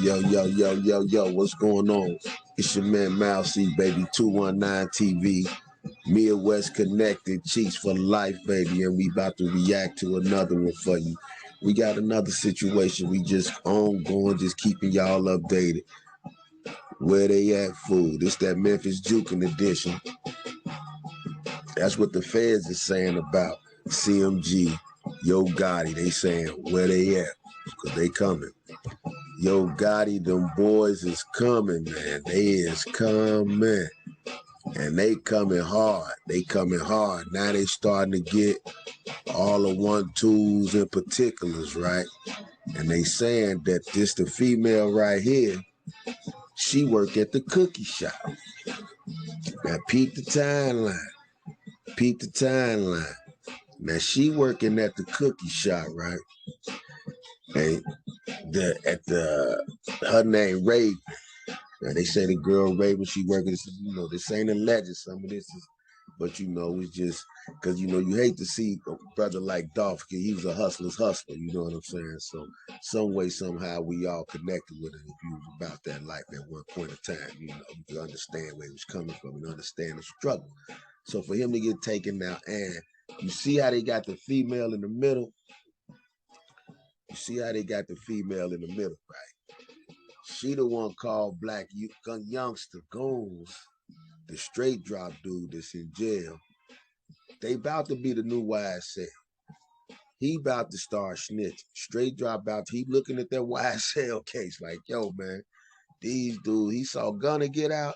Yo, what's going on? It's your man Mousy, baby, 219 TV. Midwest Connected, Cheats for life, baby, and we about to react to another one for you. We got another situation. We just ongoing, just keeping y'all updated. Where they at, fool? This that Memphis Jukin edition. That's what the feds is saying about CMG, Yo Gotti. They saying where they at, because they coming. Yo Gotti, them boys is coming, man. They is coming. And they coming hard. They coming hard. Now they starting to get all the 1-2s in particulars, right? And they saying that this the female right here, she work at the cookie shop. Now peep the timeline. Peep the timeline. Now she working at the cookie shop, right? And her name Raven. Now they say the girl Raven, she working. This ain't alleged. Some of this is, but it's just because you hate to see a brother like Dolph, because he was a hustler's hustler. You know what I'm saying? So some way, somehow, we all connected with it. If you was about that life at one point in time, you could understand where he was coming from and understand the struggle. So for him to get taken out, and you see how they got the female in the middle. You see how they got the female in the middle, right? She the one called Black Youngster Goons, the straight drop dude that's in jail. They about to be the new YSL. He about to start snitching. Straight drop out. He looking at that YSL case like, yo, man, these dudes, he saw Gunna get out.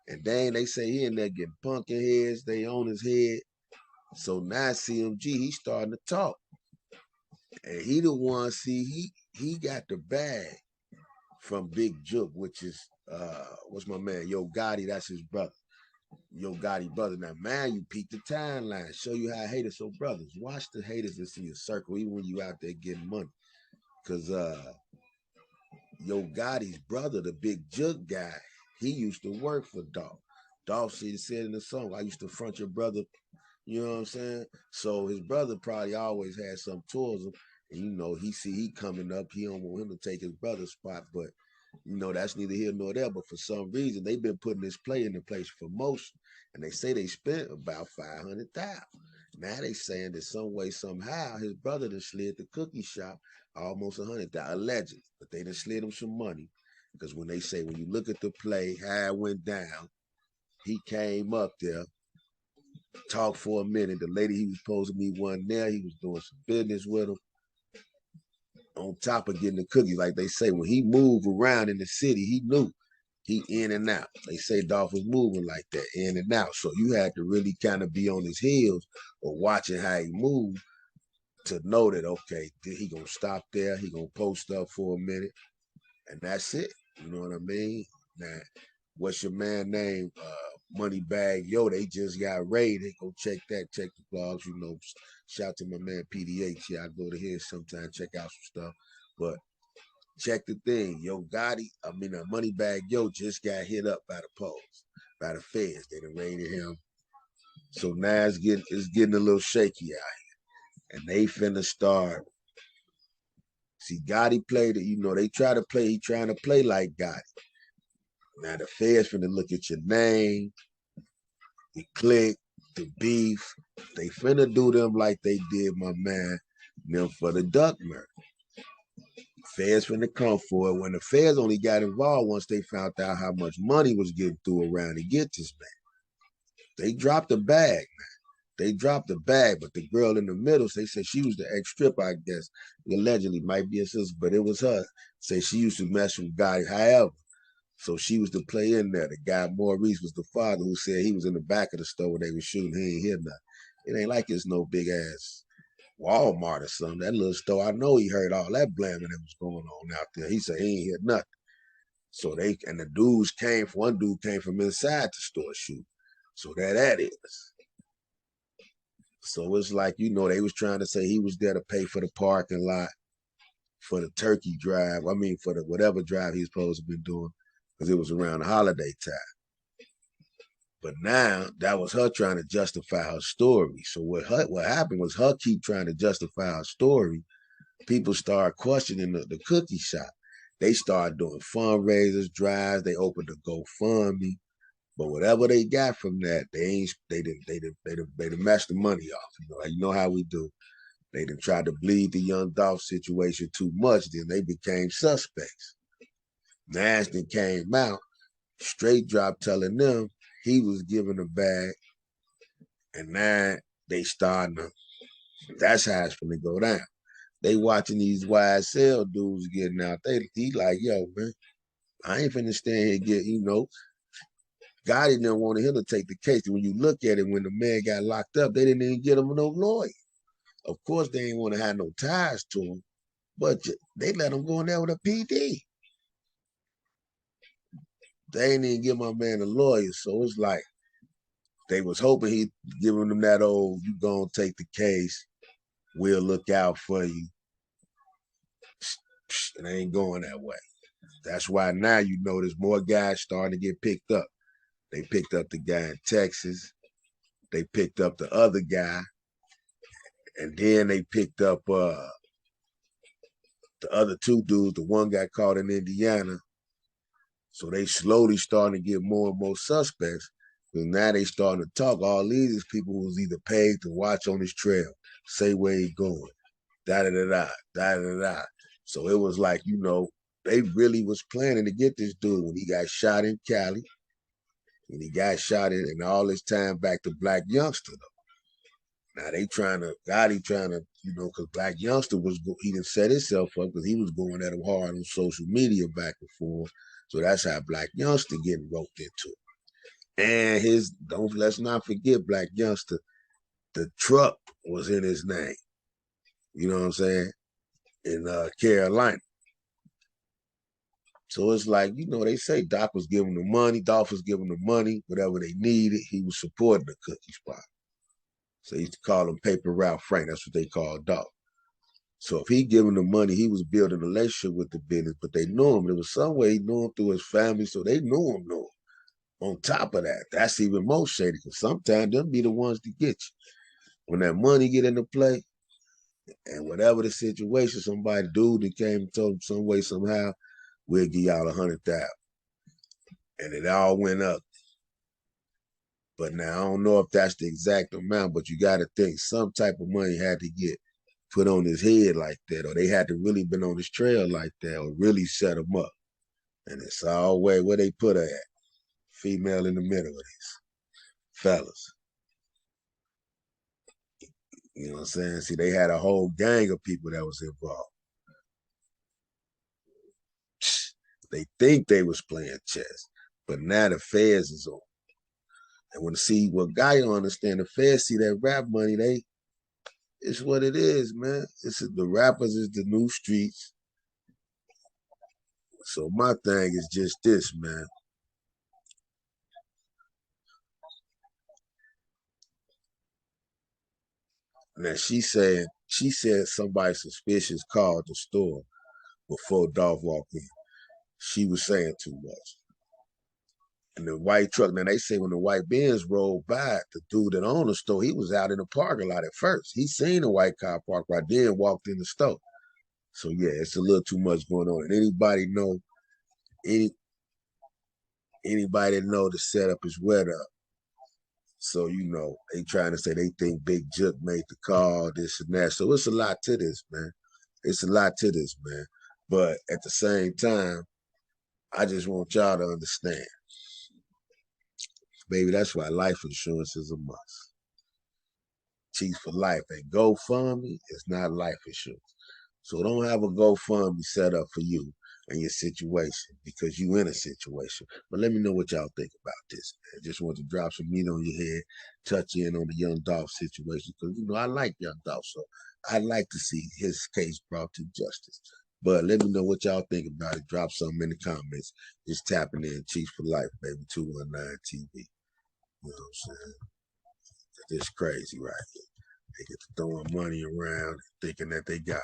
And then they say he in there getting pumpkin heads. They on his head. So now CMG, he starting to talk. And he the one, see, he got the bag from Big Jook, which is, what's my man? Yo Gotti, that's his brother. Yo Gotti brother. Now, man, you peek the timeline. Show you how haters. So, brothers, watch the haters that's in your circle, even when you out there getting money. Because Yo Gotti's brother, the Big Jook guy, he used to work for Dolph. Dolph said in the song, I used to front your brother. You know what I'm saying? So his brother probably always had something towards him. And, he coming up. He don't want him to take his brother's spot. But, that's neither here nor there. But for some reason, they've been putting this play in the place for promotion. And they say they spent about $500,000. Now they saying that some way, somehow, his brother done slid the cookie shop almost $100,000, allegedly. But they done slid him some money. Because when you look at the play, how it went down, he came up there, talked for a minute. The lady he was supposed to meet wasn't there. He was doing some business with him. On top of getting the cookies, like they say, when he moved around in the city, he knew he in and out. They say Dolph was moving like that, in and out. So you had to really kind of be on his heels or watching how he moved to know that, okay, he gonna stop there, he gonna post up for a minute, and that's it. You know what I mean? Now, what's your man name? Moneybag Yo, they just got raided. Go check that, check the blogs, Shout to my man PDH. Yeah, I go to here sometimes, check out some stuff. But check the thing. Yo Gotti, Moneybag Yo just got hit up by the police, by the feds. They done raided him. So now it's getting a little shaky out here. And they finna start. See, Gotti played it, they try to play, he trying to play like Gotti. Now the feds finna look at your name, the click, the beef. They finna do them like they did my man, them for the duck murder. Feds finna come for it. When the feds only got involved once they found out how much money was getting through around to get this man. They dropped the bag, man. They dropped the bag, but the girl in the middle, they said she was the ex-stripper, I guess. Allegedly, might be a sister, but it was her. Say she used to mess with Gotti. However, so she was the play in there. The guy, Maurice, was the father who said he was in the back of the store when they were shooting. He ain't hear nothing. It ain't like it's no big-ass Walmart or something. That little store, I know he heard all that blaming that was going on out there. He said he ain't hear nothing. So the dudes one dude came from inside the store shooting. So that is. So it's like, they was trying to say he was there to pay for the parking lot, for the turkey drive. For the whatever drive he's supposed to be doing. Because it was around the holiday time. But now that was her trying to justify her story. So what happened was her keep trying to justify her story. People start questioning the cookie shop. They started doing fundraisers, drives. They opened a GoFundMe. But whatever they got from that, they didn't mess the money off. You know how we do. They didn't try to bleed the Young Dolph situation too much. Then they became suspects. Nash then came out, straight drop telling them he was giving a bag, and now they starting to. That's how it's gonna go down. They watching these YSL dudes getting out. He like, yo, man, I ain't finna stand here Gotti didn't want him to take the case. And when you look at it, when the man got locked up, they didn't even get him no lawyer. Of course, they ain't want to have no ties to him, but they let him go in there with a PD. They ain't even give my man a lawyer. So it's like they was hoping he'd giving them that old, you gonna take the case, we'll look out for you. It ain't going that way. That's why now there's more guys starting to get picked up. They picked up the guy in Texas. They picked up the other guy. And then they picked up the other two dudes. The one got caught in Indiana. So they slowly starting to get more and more suspects. Because now they starting to talk. All these people was either paid to watch on his trail, say where he going, da-da-da-da, da-da-da-da. So it was like, they really was planning to get this dude when he got shot in Cali. And he got shot in, and all this time back to Black Youngster, though. Now Gotti trying to, because Black Youngster he didn't set himself up because he was going at him hard on social media back and forth. So that's how Black Youngster getting roped into it. And let's not forget Black Youngster, the truck was in his name. You know what I'm saying? In Carolina. So it's like, they say Doc was giving them money, Dolph was giving them money, whatever they needed, he was supporting the cookie spot. So they used to call him Paper Route Frank. That's what they called Dolph. So if he giving them money, he was building a relationship with the business, but they knew him. There was some way he knew him through his family, so they knew him. On top of that, that's even more shady, because sometimes them be the ones to get you. When that money get into play, and whatever the situation, somebody dude that came and told him some way, somehow, we'll give y'all 100,000. And it all went up. But now I don't know if that's the exact amount, but you got to think some type of money had to get put on his head like that, or they had to really been on his trail like that, or really set him up. And it's all way where they put her at. Female in the middle of these fellas. You know what I'm saying? See, they had a whole gang of people that was involved. They think they was playing chess, but now the feds is on. And when what guy don't understand, the feds see that rap money, it's what it is, man. The rappers is the new streets. So my thing is just this, man. Now she said somebody suspicious called the store before Dolph walked in. She was saying too much. And the white truck, now they say when the white Benz rolled by, the dude that owned the store, he was out in the parking lot at first. He seen the white car parked right there and walked in the store. So yeah, it's a little too much going on. And anybody that know the setup is wet up. So, they trying to say they think Big Jook made the call, this and that. So it's a lot to this, man. It's a lot to this, man. But at the same time, I just want y'all to understand. Baby, that's why life insurance is a must. Cheats for life. And GoFundMe is not life insurance. So don't have a GoFundMe set up for you and your situation because you in a situation. But let me know what y'all think about this, man. Just want to drop some meat on your head, touch in on the Young Dolph situation because, I like Young Dolph. So I'd like to see his case brought to justice. But let me know what y'all think about it. Drop something in the comments. Just tapping in. Cheats for Life, baby. 219 TV. You know what I'm saying? It's crazy right here. They get to throwing money around thinking that they got